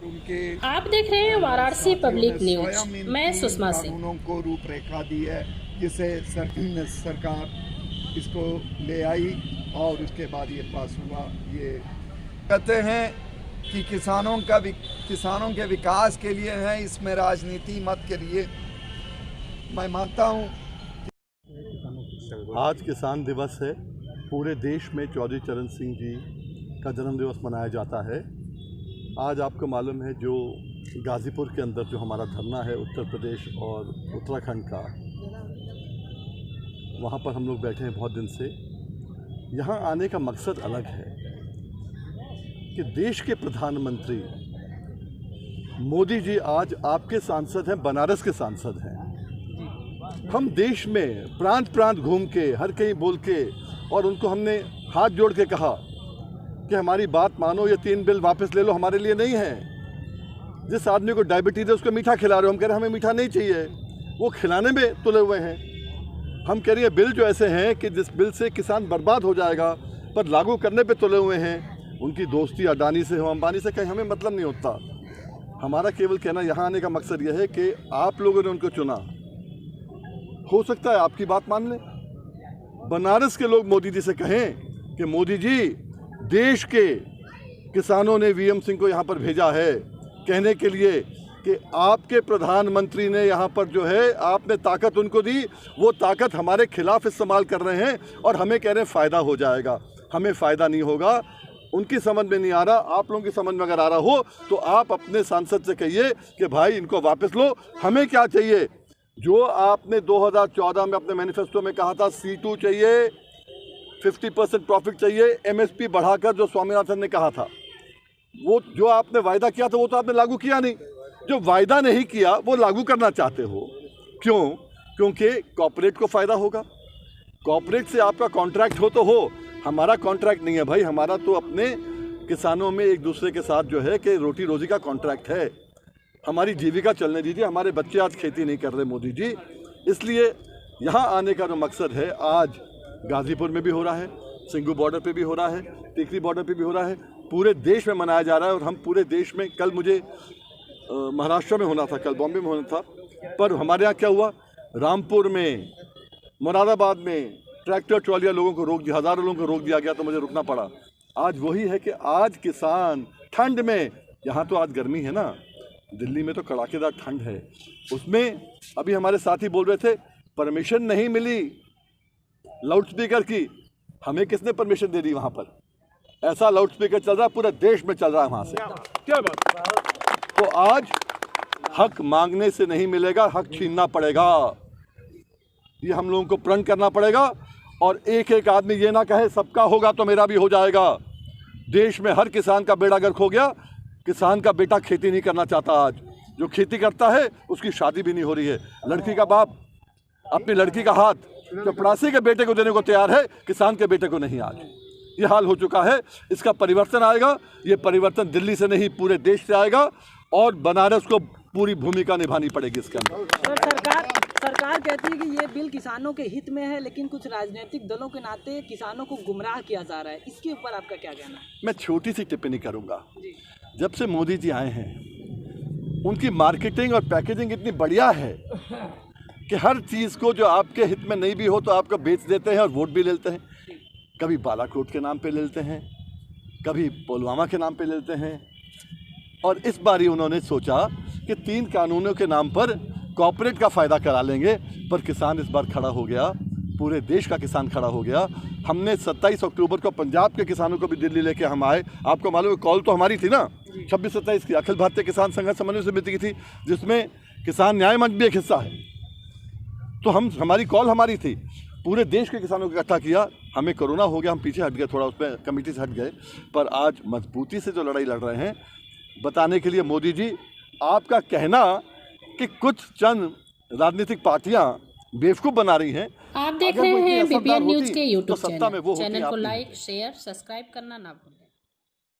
उनके आप देख रहे हैं वाराणसी पब्लिक न्यूज। मैं सुषमा सिंह। कानूनों को रूपरेखा दी है, जिसे सरकार इसको ले आई और उसके बाद ये पास हुआ। ये कहते हैं कि किसानों के विकास के लिए है, इसमें राजनीति मत करिए। मैं मानता हूँ आज किसान दिवस है। पूरे देश में चौधरी चरण सिंह जी का जन्म दिवस मनाया जाता है। आज आपको मालूम है जो गाज़ीपुर के अंदर जो हमारा धरना है उत्तर प्रदेश और उत्तराखंड का, वहाँ पर हम लोग बैठे हैं बहुत दिन से। यहाँ आने का मकसद अलग है कि देश के प्रधानमंत्री मोदी जी आज आपके सांसद हैं, बनारस के सांसद हैं। हम देश में प्रांत प्रांत घूम के हर कहीं बोल के और उनको हमने हाथ जोड़ के कहा कि हमारी बात मानो, ये 3 बिल वापस ले लो, हमारे लिए नहीं है। जिस आदमी को डायबिटीज है उसको मीठा खिला रहे हो, हम कह रहे हैं हमें मीठा नहीं चाहिए, वो खिलाने में तुले हुए हैं। हम कह रहे हैं बिल जो ऐसे हैं कि जिस बिल से किसान बर्बाद हो जाएगा पर लागू करने पे तुले हुए हैं। उनकी दोस्ती अडानी से हो, अंबानी से, कहीं हमें मतलब नहीं होता। हमारा केवल कहना यहाँ आने का मकसद यह है कि आप लोगों ने उनको चुना, हो सकता है आपकी बात मान लें। बनारस के लोग मोदी जी से कहें कि मोदी जी, देश के किसानों ने वीएम सिंह को यहाँ पर भेजा है कहने के लिए कि आपके प्रधानमंत्री ने यहाँ पर जो है आपने ताकत उनको दी, वो ताकत हमारे खिलाफ इस्तेमाल कर रहे हैं और हमें कह रहे हैं फ़ायदा हो जाएगा। हमें फ़ायदा नहीं होगा। उनकी समझ में नहीं आ रहा, आप लोगों की समझ में अगर आ रहा हो तो आप अपने सांसद से कहिए कि भाई इनको वापस लो। हमें क्या चाहिए? जो आपने 2014 में अपने मैनिफेस्टो में कहा था, C2 चाहिए, 50% प्रॉफिट चाहिए, MSP बढ़ाकर जो स्वामीनाथन ने कहा था, वो जो आपने वायदा किया था वो तो आपने लागू किया नहीं। जो वायदा नहीं किया वो लागू करना चाहते हो। क्यों? क्योंकि कॉर्पोरेट को फ़ायदा होगा। कॉर्पोरेट से आपका कॉन्ट्रैक्ट हो तो हो, हमारा कॉन्ट्रैक्ट नहीं है भाई। हमारा तो अपने किसानों में एक दूसरे के साथ जो है कि रोटी रोजी का कॉन्ट्रैक्ट है। हमारी जीविका चलने दीजिए। हमारे बच्चे आज खेती नहीं कर रहे मोदी जी। इसलिए यहाँ आने का जो मकसद है, आज गाज़ीपुर में भी हो रहा है, सिंगू बॉर्डर पे भी हो रहा है, टिकरी बॉर्डर पे भी हो रहा है, पूरे देश में मनाया जा रहा है। और हम पूरे देश में, कल मुझे महाराष्ट्र में होना था, कल बॉम्बे में होना था, पर हमारे यहाँ क्या हुआ, रामपुर में, मुरादाबाद में ट्रैक्टर ट्रॉलियाँ लोगों को रोक दिया, हज़ारों लोगों को रोक दिया गया, तो मुझे रुकना पड़ा। आज वही है कि आज किसान ठंड में, यहाँ तो आज गर्मी है ना, दिल्ली में तो कड़ाकेदार ठंड है, उसमें अभी हमारे साथी बोल रहे थे परमिशन नहीं मिली लाउड स्पीकर की। हमें किसने परमिशन दे दी? वहाँ पर ऐसा लाउड स्पीकर चल रहा है, पूरे देश में चल रहा है वहाँ से। क्या बात? तो आज हक मांगने से नहीं मिलेगा, हक छीनना पड़ेगा। ये हम लोगों को प्रण करना पड़ेगा। और एक एक आदमी ये ना कहे सबका होगा तो मेरा भी हो जाएगा। देश में हर किसान का बेड़ा गर्क हो गया। किसान का बेटा खेती नहीं करना चाहता। आज जो खेती करता है उसकी शादी भी नहीं हो रही है। लड़की का बाप अपनी लड़की का हाथ चपरासी के बेटे को देने को तैयार है, किसान के बेटे को नहीं। आज ये हाल हो चुका है। इसका परिवर्तन आएगा। ये परिवर्तन दिल्ली से नहीं, पूरे देश से आएगा और बनारस को पूरी भूमिका निभानी पड़ेगी इसके अंदर। सरकार कहती है कि ये बिल किसानों के हित में है, लेकिन कुछ राजनीतिक दलों के नाते किसानों को गुमराह किया जा रहा है। इसके ऊपर आपका क्या कहना है? मैं छोटी सी टिप्पणी करूंगा। जब से मोदी जी आए हैं, उनकी मार्केटिंग और पैकेजिंग इतनी बढ़िया है कि हर चीज़ को जो आपके हित में नहीं भी हो तो आपको बेच देते हैं और वोट भी लेते हैं। कभी बालाकोट के नाम पे लेते हैं, कभी पुलवामा के नाम पे लेते हैं। और इस बार ही उन्होंने सोचा कि 3 कानूनों के नाम पर कॉर्पोरेट का फ़ायदा करा लेंगे। पर किसान इस बार खड़ा हो गया, पूरे देश का किसान खड़ा हो गया। हमने 27 अक्टूबर को पंजाब के किसानों को भी दिल्ली लेके हम आए। आपको मालूम है कॉल तो हमारी थी ना, 26-27 की अखिल भारतीय किसान संघर्ष समन्वय समिति की थी, जिसमें किसान न्याय मंच भी एक हिस्सा है। तो हमारी कॉल हमारी थी। पूरे देश के किसानों को इकट्ठा किया। हमें कोरोना हो गया, हम पीछे हट गए, थोड़ा उसमें कमेटी से हट गए। पर आज मजबूती से जो लड़ाई लड़ रहे हैं, बताने के लिए मोदी जी, आपका कहना कि कुछ चंद राजनीतिक पार्टियां बेवकूफ़ बना रही हैं। आप देख रहे हैं BPN न्यूज के YouTube चैनल को लाइक, शेयर, सब्सक्राइब करना ना भूलें।